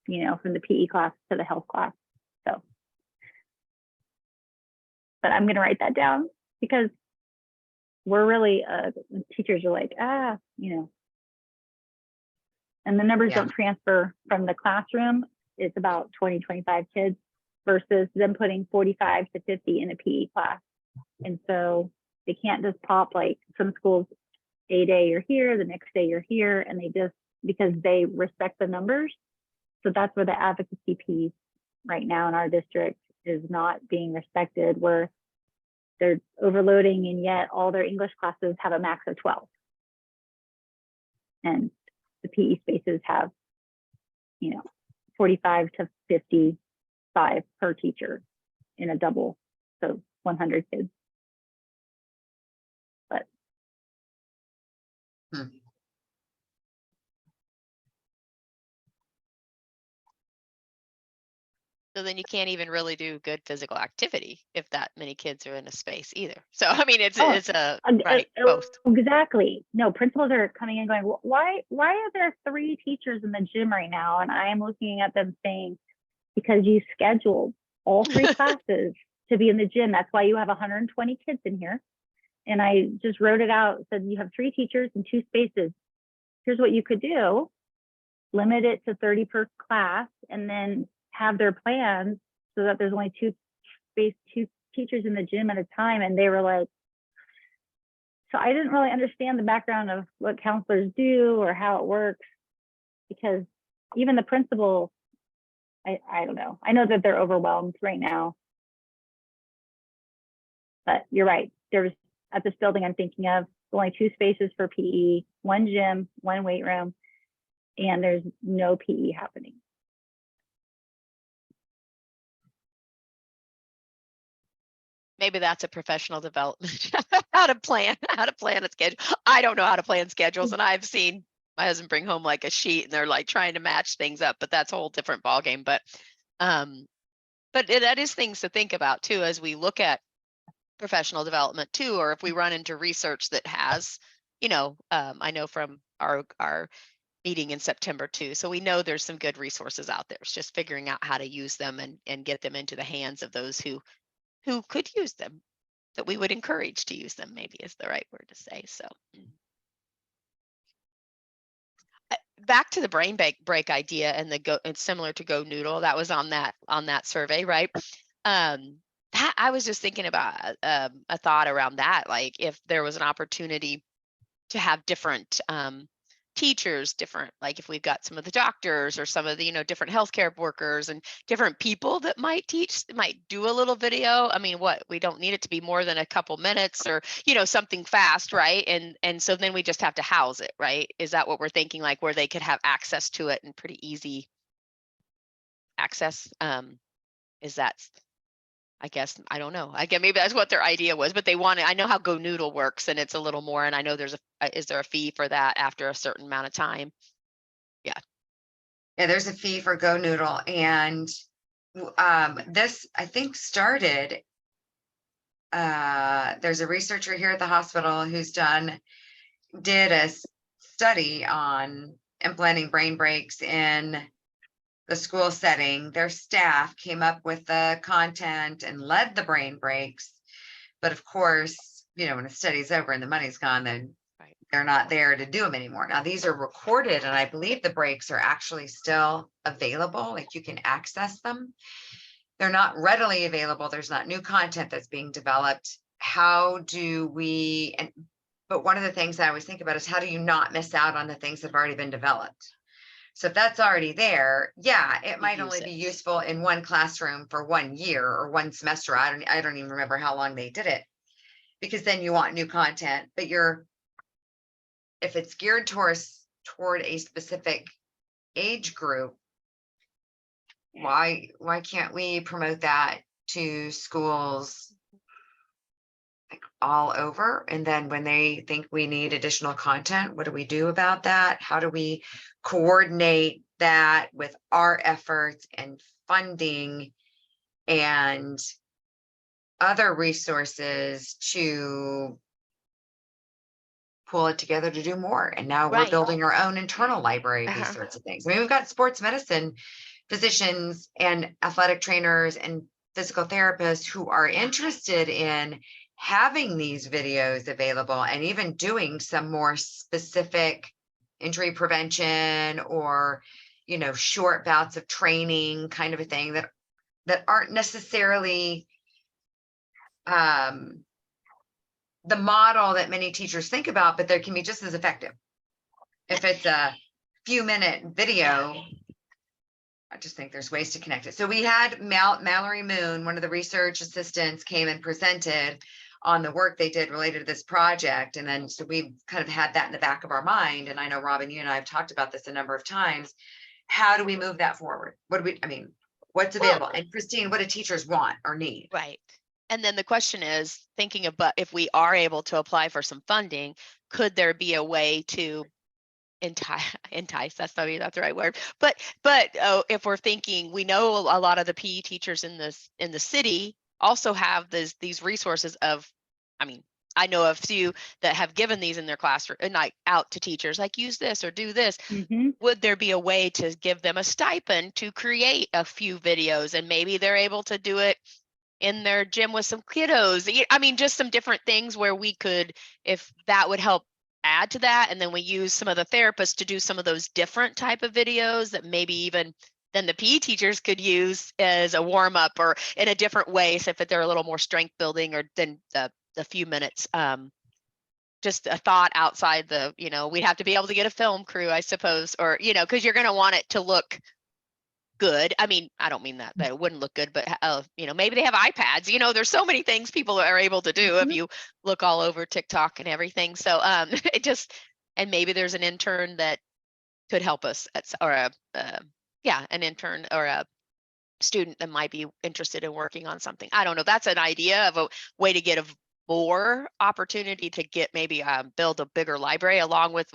Speaker 4: from the PE class to the health class. So, but I'm going to write that down because we're really, teachers are like, and the numbers don't transfer from the classroom. It's about 20, 25 kids versus them putting 45 to 50 in a PE class. And so they can't just pop some schools, a day you're here, the next day you're here, and they just, because they respect the numbers. So that's where the advocacy piece right now in our district is not being respected, where they're overloading and yet all their English classes have a max of 12. And the PE spaces have, 45 to 55 per teacher in a double, so 100 kids. But
Speaker 6: So then you can't even really do good physical activity if that many kids are in a space either. So it's right, both.
Speaker 4: Exactly. No, principals are coming in going, why are there 3 teachers in the gym right now? And I am looking at them saying, because you scheduled all 3 classes to be in the gym. That's why you have 120 kids in here. And I just wrote it out, said you have 3 teachers and 2 spaces. Here's what you could do. Limit it to 30 per class, and then have their plans so that there's only 2 teachers in the gym at a time. And they were like, So I didn't really understand the background of what counselors do or how it works, because even the principal, I don't know. I know that they're overwhelmed right now. But you're right. There's, at this building I'm thinking of, only 2 spaces for PE, 1 gym, 1 weight room, and there's no PE happening.
Speaker 6: Maybe that's a professional development, how to plan a schedule. I don't know how to plan schedules, and I've seen my husband bring home like a sheet and they're like trying to match things up, but that's a whole different ballgame. But that is things to think about too, as we look at professional development too, or if we run into research that has, I know from our meeting in September too. So we know there's some good resources out there. It's just figuring out how to use them and get them into the hands of those who could use them, that we would encourage to use them, maybe is the right word to say. So back to the brain break idea and it's similar to Go Noodle. That was on that survey, right? That I was just thinking about a thought around that, like if there was an opportunity to have different teachers, different, like if we've got some of the doctors or some of the different healthcare workers and different people that might do a little video. I mean, we don't need it to be more than a couple minutes or something fast, right? And so then we just have to house it, right? Is that what we're thinking, like where they could have access to it and pretty easy access? Is that, I guess, I don't know. I guess maybe that's what their idea was, but I know how Go Noodle works and it's a little more, and I know is there a fee for that after a certain amount of time? Yeah,
Speaker 2: there's a fee for Go Noodle, and this I think started, there's a researcher here at the hospital who's did a study on implementing brain breaks in the school setting. Their staff came up with the content and led the brain breaks. But of course, when the study's over and the money's gone, then they're not there to do them anymore. Now, these are recorded, and I believe the breaks are actually still available. Like you can access them. They're not readily available. There's not new content that's being developed. How do we, but one of the things I always think about is how do you not miss out on the things that have already been developed? So if that's already there, it might only be useful in one classroom for 1 year or 1 semester. I don't even remember how long they did it, because then you want new content. But if it's geared toward a specific age group, why can't we promote that to schools like all over? And then when they think we need additional content, what do we do about that? How do we coordinate that with our efforts and funding and other resources to pull it together to do more? And now we're
Speaker 6: Right.
Speaker 2: building our own internal library of these sorts of things. I mean, we've got sports medicine physicians and athletic trainers and physical therapists who are interested in having these videos available and even doing some more specific injury prevention or, short bouts of training kind of a thing that aren't necessarily the model that many teachers think about, but they can be just as effective. If it's a few-minute video, I just think there's ways to connect it. So we had Mallory Moon, one of the research assistants, came and presented on the work they did related to this project. And then, so we've kind of had that in the back of our mind. And I know, Robin, you and I have talked about this a number of times. How do we move that forward? What's available? And Christine, what do teachers want or need?
Speaker 6: Right. And then the question is thinking about if we are able to apply for some funding, could there be a way to entice, that's maybe not the right word, but if we're thinking, we know a lot of the PE teachers in the city also have these resources of, I know a few that have given these in their classroom and like out to teachers, like use this or do this.
Speaker 4: Mm-hmm.
Speaker 6: Would there be a way to give them a stipend to create a few videos, and maybe they're able to do it in their gym with some kiddos? Just some different things where we could, if that would help add to that. And then we use some of the therapists to do some of those different type of videos that maybe even then the PE teachers could use as a warm up or in a different way. So if they're a little more strength building or than the few minutes just a thought outside the, we'd have to be able to get a film crew, I suppose, or, because you're going to want it to look good. I mean, I don't mean that it wouldn't look good, but maybe they have iPads. There's so many things people are able to do if you look all over TikTok and everything. So and maybe there's an intern that could help us an intern or a student that might be interested in working on something. I don't know. That's an idea of a way to get a more opportunity to get maybe build a bigger library, along with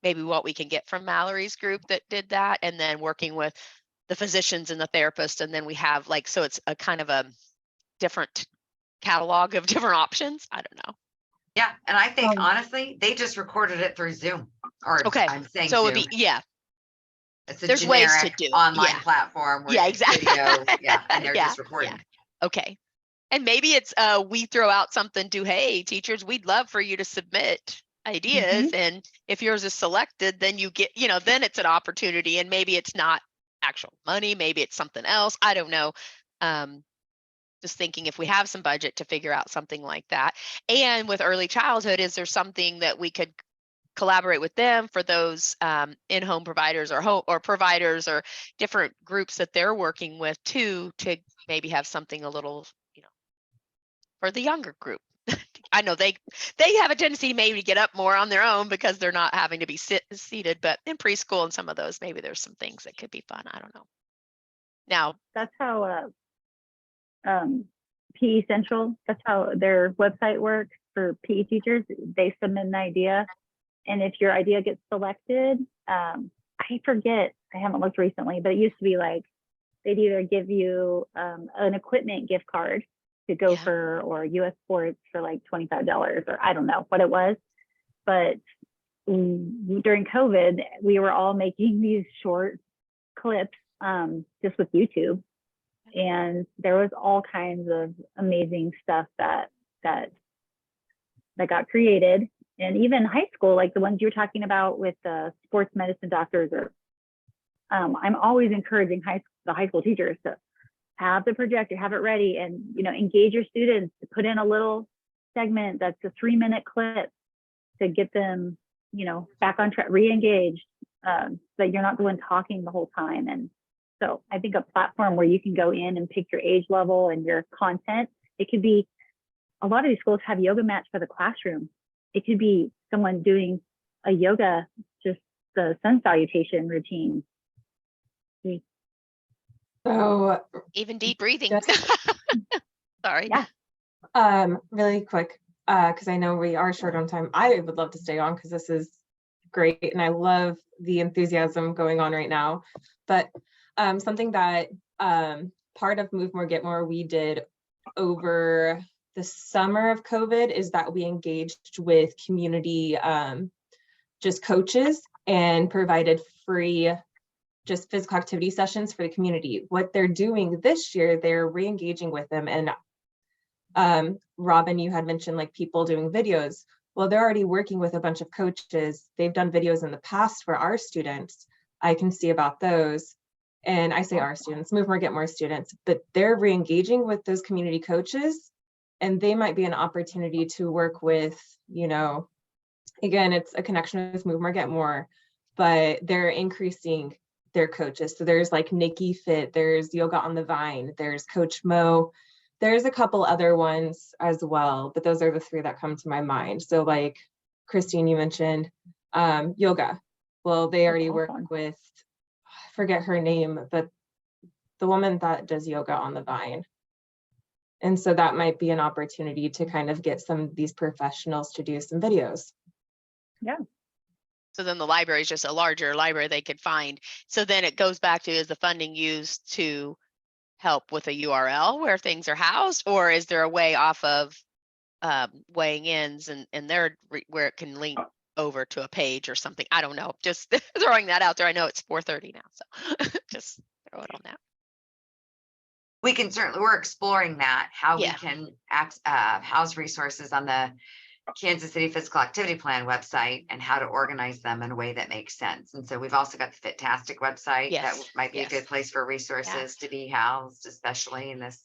Speaker 6: maybe what we can get from Mallory's group that did that, and then working with the physicians and the therapists, and then we have so it's a kind of a different catalog of different options. I don't know.
Speaker 2: Yeah, and I think honestly, they just recorded it through Zoom. Or
Speaker 6: Okay,
Speaker 2: I'm saying
Speaker 6: so it
Speaker 2: Zoom.
Speaker 6: would be
Speaker 2: It's a
Speaker 6: there's ways to
Speaker 2: generic
Speaker 6: do
Speaker 2: online platform where it's
Speaker 6: exactly.
Speaker 2: video, and they're just recording.
Speaker 6: Okay. And maybe it's we throw out something to, hey, teachers, we'd love for you to submit ideas. And if yours is selected, then you get, then it's an opportunity, and maybe it's not actual money, maybe it's something else. I don't know. Just thinking if we have some budget to figure out something like that. And with early childhood, is there something that we could collaborate with them for those in-home providers or providers or different groups that they're working with too, to maybe have something a little, for the younger group. I know they have a tendency maybe to get up more on their own because they're not having to be seated, but in preschool and some of those, maybe there's some things that could be fun. I don't know. Now
Speaker 4: that's how PE Central, that's how their website works for PE teachers. They submit an idea, and if your idea gets selected, I forget, I haven't looked recently, but it used to be they'd either give you an equipment gift card to Gopher or US Sports for $25, or I don't know what it was. But during COVID, we were all making these short clips just with YouTube. And there was all kinds of amazing stuff that got created. And even high school, like the ones you were talking about with the sports medicine doctors, or I'm always encouraging the high school teachers to have the projector, have it ready, and engage your students, to put in a little segment that's a 3-minute clip to get them back on track, re-engaged, so that you're not the one talking the whole time. And so I think a platform where you can go in and pick your age level and your content. It could be, a lot of these schools have yoga mats for the classroom. It could be someone doing a yoga, just the sun salutation routine.
Speaker 1: So
Speaker 6: even deep breathing.
Speaker 1: just
Speaker 6: Sorry.
Speaker 1: really quick, because I know we are short on time. I would love to stay on because this is great, and I love the enthusiasm going on right now. But something that part of Move More Get More we did over the summer of COVID is that we engaged with community just coaches and provided free just physical activity sessions for the community. What they're doing this year, they're re-engaging with them. And Robin, you had mentioned people doing videos. Well, they're already working with a bunch of coaches. They've done videos in the past for our students. I can see about those. And I say our students, Move More Get More students, but they're re-engaging with those community coaches, and they might be an opportunity to work with, again, it's a connection with Move More Get More, but they're increasing their coaches. So there's Nikki Fit, there's Yoga on the Vine, there's Coach Mo, there's a couple other ones as well, but those are the 3 that come to my mind. So Christine, you mentioned yoga. Well, they already work with, I forget her name, but the woman that does Yoga on the Vine. And so that might be an opportunity to kind of get some of these professionals to do some videos.
Speaker 4: Yeah.
Speaker 6: So then the library is just a larger library they could find. So then it goes back to, is the funding used to help with a URL where things are housed, or is there a way off of weighing ins and there where it can link over to a page or something? I don't know. Just throwing that out there. I know it's 4:30 now, so just throw it on that.
Speaker 2: We're exploring that, how we
Speaker 6: Yeah.
Speaker 2: can house resources on the Kansas City Physical Activity Plan website and how to organize them in a way that makes sense. And so we've also got the Fitastic website that
Speaker 6: Yes,
Speaker 2: might be
Speaker 6: yes.
Speaker 2: a good place for resources to be housed, especially in this.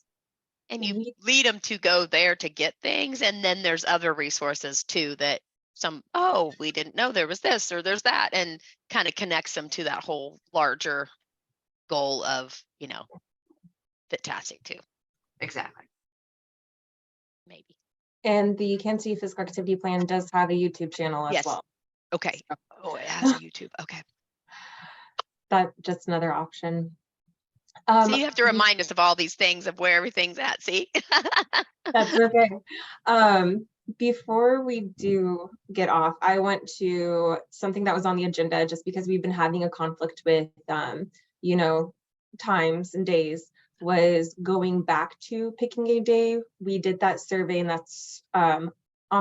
Speaker 6: And you lead them to go there to get things, and then there's other resources too that some, oh, we didn't know there was this or there's that, and kind of connects them to that whole larger goal of, Fit-tastic too,
Speaker 2: Exactly.
Speaker 6: maybe.
Speaker 1: And the Kansas City Physical Activity Plan does have a YouTube channel as
Speaker 6: Yes.
Speaker 1: well.
Speaker 6: Okay. Oh, it has a YouTube. Okay.
Speaker 1: That's just another option.
Speaker 6: So you have to remind us of all these things of where everything's at. See?
Speaker 1: That's okay. Before we do get off, I went to something that was on the agenda just because we've been having a conflict with, times and days, was going back to picking a day. We did that survey and that's on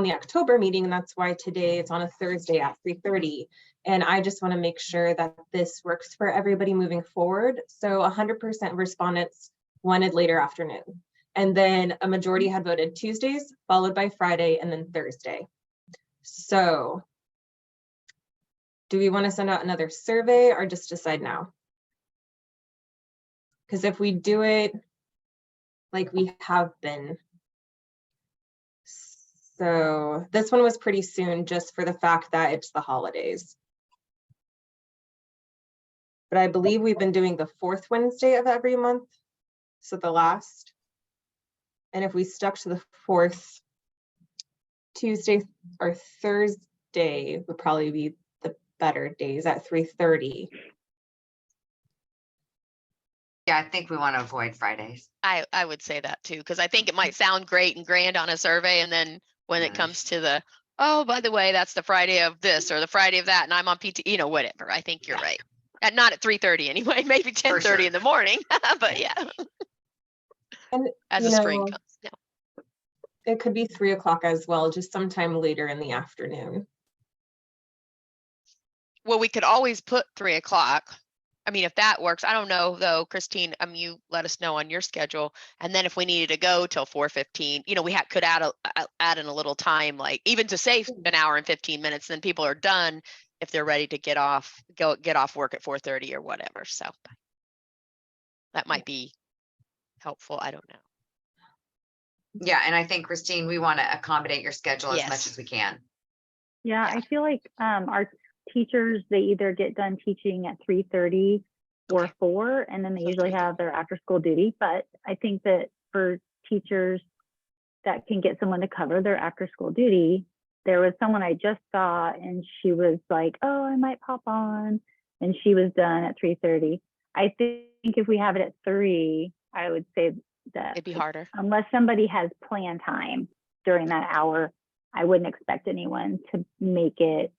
Speaker 1: the October meeting, and that's why today it's on a Thursday at 3:30. And I just want to make sure that this works for everybody moving forward. So 100% respondents wanted later afternoon. And then a majority had voted Tuesdays, followed by Friday, and then Thursday. So do we want to send out another survey or just decide now? Because if we do it like we have been, so this one was pretty soon just for the fact that it's the holidays. But I believe we've been doing the fourth Wednesday of every month, so the last. And if we stuck to the fourth Tuesday or Thursday would probably be the better days at 3:30.
Speaker 2: Yeah, I think we want to avoid Fridays.
Speaker 6: I would say that too, because I think it might sound great and grand on a survey, and then when it
Speaker 2: Yeah.
Speaker 6: comes to the, oh, by the way, that's the Friday of this or the Friday of that, and I'm on PT, whatever. I think you're
Speaker 2: Yeah.
Speaker 6: right. Not at 3:30 anyway, maybe 10:30 in the morning, but yeah.
Speaker 1: And
Speaker 6: As
Speaker 1: you
Speaker 6: the spring
Speaker 1: know,
Speaker 6: comes. Yeah.
Speaker 1: it could be 3 o'clock as well, just sometime later in the afternoon.
Speaker 6: Well, we could always put 3 o'clock. I mean, if that works, I don't know though, Christine, you let us know on your schedule. And then if we needed to go till 4:15, we could add in a little time, like even to save an hour and 15 minutes, then people are done if they're ready to get off work at 4:30 or whatever. So that might be helpful. I don't know.
Speaker 2: Yeah, and I think, Christine, we want to accommodate your schedule as much
Speaker 6: Yes.
Speaker 2: as we can.
Speaker 4: Yeah,
Speaker 6: Yeah.
Speaker 4: I feel like our teachers, they either get done teaching at 3:30 or
Speaker 6: Okay.
Speaker 4: 4, and then they
Speaker 6: So
Speaker 4: usually
Speaker 6: 3:30.
Speaker 4: have their after school duty. But I think that for teachers that can get someone to cover their after school duty, there was someone I just saw and she was like, oh, I might pop on, and she was done at 3:30. I think if we have it at 3, I would say that
Speaker 6: It'd be harder.
Speaker 4: unless somebody has plan time during that hour, I wouldn't expect anyone to make it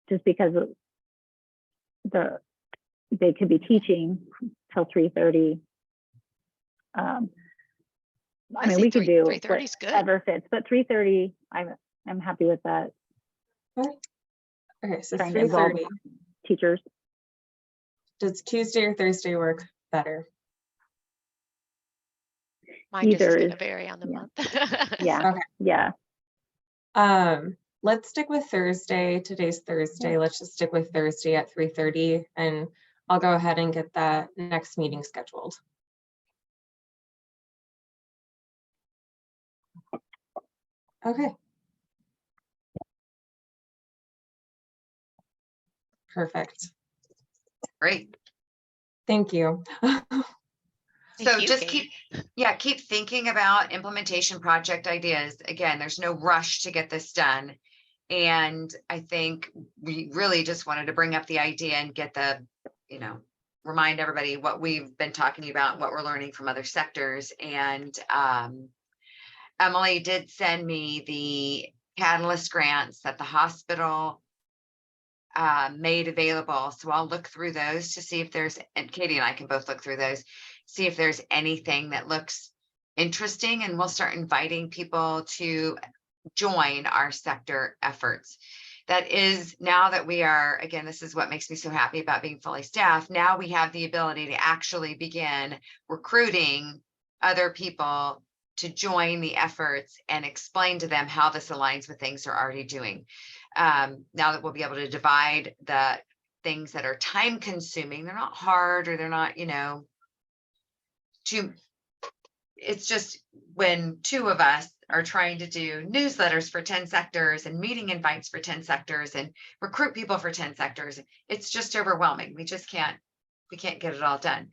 Speaker 4: just because they could be teaching till 3:30. I mean,
Speaker 6: say
Speaker 4: we could do
Speaker 6: 3:30 is good.
Speaker 4: whatever fits, but 3:30, I'm happy with that.
Speaker 1: Okay, so
Speaker 4: Trying to involve
Speaker 1: 3:30.
Speaker 4: teachers.
Speaker 1: Does Tuesday or Thursday work better?
Speaker 6: Mine just is
Speaker 4: Either
Speaker 6: going to
Speaker 4: is-
Speaker 6: vary on the
Speaker 4: yeah.
Speaker 6: month.
Speaker 4: Yeah,
Speaker 1: Okay.
Speaker 4: yeah.
Speaker 1: Let's stick with Thursday. Today's Thursday. Let's just stick with Thursday at 3:30, and I'll go ahead and get that next meeting scheduled. Okay. Perfect.
Speaker 2: Great.
Speaker 1: Thank you.
Speaker 2: So
Speaker 6: you,
Speaker 2: just
Speaker 6: Katie.
Speaker 2: keep thinking about implementation project ideas. Again, there's no rush to get this done. And I think we really just wanted to bring up the idea and get remind everybody what we've been talking about, what we're learning from other sectors. And Emily did send me the Catalyst grants that the hospital made available. So I'll look through those to see if and Katie and I can both look through those, see if there's anything that looks interesting, and we'll start inviting people to join our sector efforts. That is, now that we are, again, this is what makes me so happy about being fully staffed. Now we have the ability to actually begin recruiting other people to join the efforts and explain to them how this aligns with things they're already doing. Now that we'll be able to divide the things that are time consuming, they're not hard, or they're not, too it's just when two of us are trying to do newsletters for 10 sectors and meeting invites for 10 sectors and recruit people for 10 sectors, it's just overwhelming. We can't get it all done.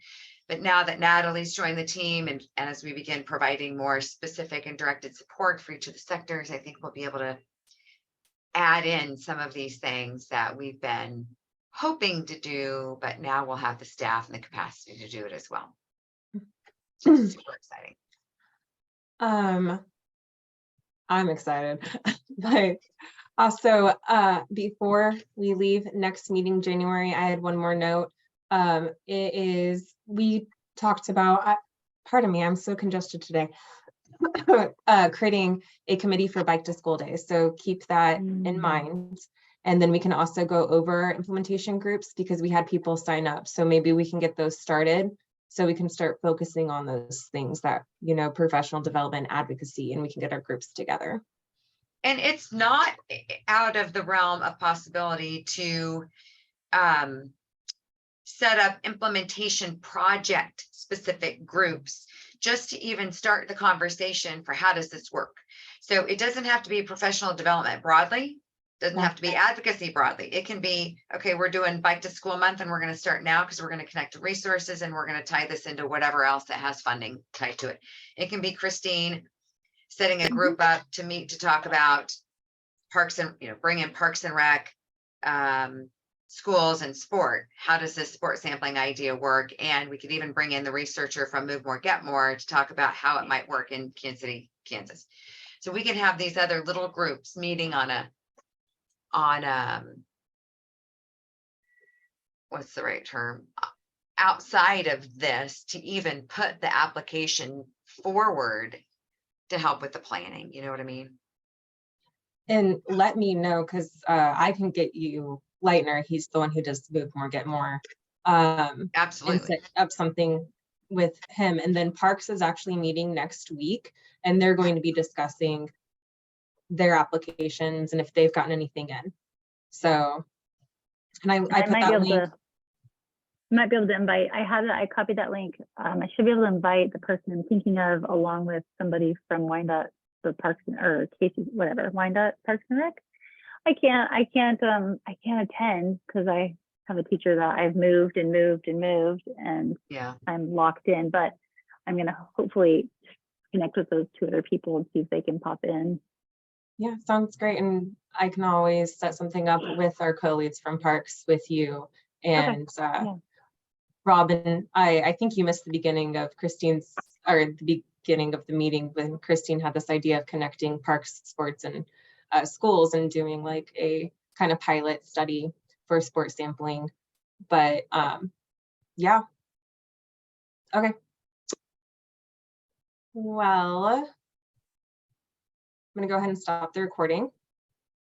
Speaker 2: But now that Natalie's joined the team and as we begin providing more specific and directed support for each of the sectors, I think we'll be able to add in some of these things that we've been hoping to do, but now we'll have the staff and the capacity to do it as well. Just super exciting.
Speaker 1: I'm excited. But also, before we leave next meeting January, I had one more note. We talked about, pardon me, I'm so congested today. Creating a committee for bike to school days. So keep that in mind. And then we can also go over implementation groups because we had people sign up. So maybe we can get those started so we can start focusing on those things that, you know, professional development, advocacy, and we can get our groups together.
Speaker 2: And it's not out of the realm of possibility to set up implementation project specific groups just to even start the conversation for how does this work. So it doesn't have to be professional development broadly, doesn't have to be advocacy broadly. It can be, okay, we're doing bike to school month and we're going to start now because we're going to connect to resources and we're going to tie this into whatever else that has funding tied to it. It can be Christine setting a group up to meet to talk about parks and, you know, bring in Parks and Rec, schools and sport. How does this sport sampling idea work? And we could even bring in the researcher from Move More, Get More to talk about how it might work in Kansas City, Kansas. So we can have these other little groups meeting on what's the right term? Outside of this to even put the application forward to help with the planning. You know what I mean?
Speaker 1: And let me know, because I can get you Leitner. He's the one who does Move More, Get More. And
Speaker 2: Absolutely.
Speaker 1: set up something with him. And then Parks is actually meeting next week, and they're going to be discussing their applications and if they've gotten anything in. So, and I put
Speaker 4: might be
Speaker 1: that
Speaker 4: able
Speaker 1: link.
Speaker 4: to. Might be able to invite. I copied that link. I should be able to invite the person I'm thinking of, along with somebody from Wyandotte, the Parks or Casey, whatever, Wyandotte Parks and Rec. I can't attend because I have a teacher that I've moved and
Speaker 2: Yeah.
Speaker 4: I'm locked in, but I'm gonna hopefully connect with those two other people and see if they can pop in.
Speaker 1: Yeah, sounds great. And I can always set something up with our co-leads from Parks with you and Robin. I think you missed the beginning of Christine's, or the beginning of the meeting when Christine had this idea of connecting parks, sports, and schools and doing like a kind of pilot study for sport sampling. But yeah. Okay. Well, I'm gonna go ahead and stop the recording.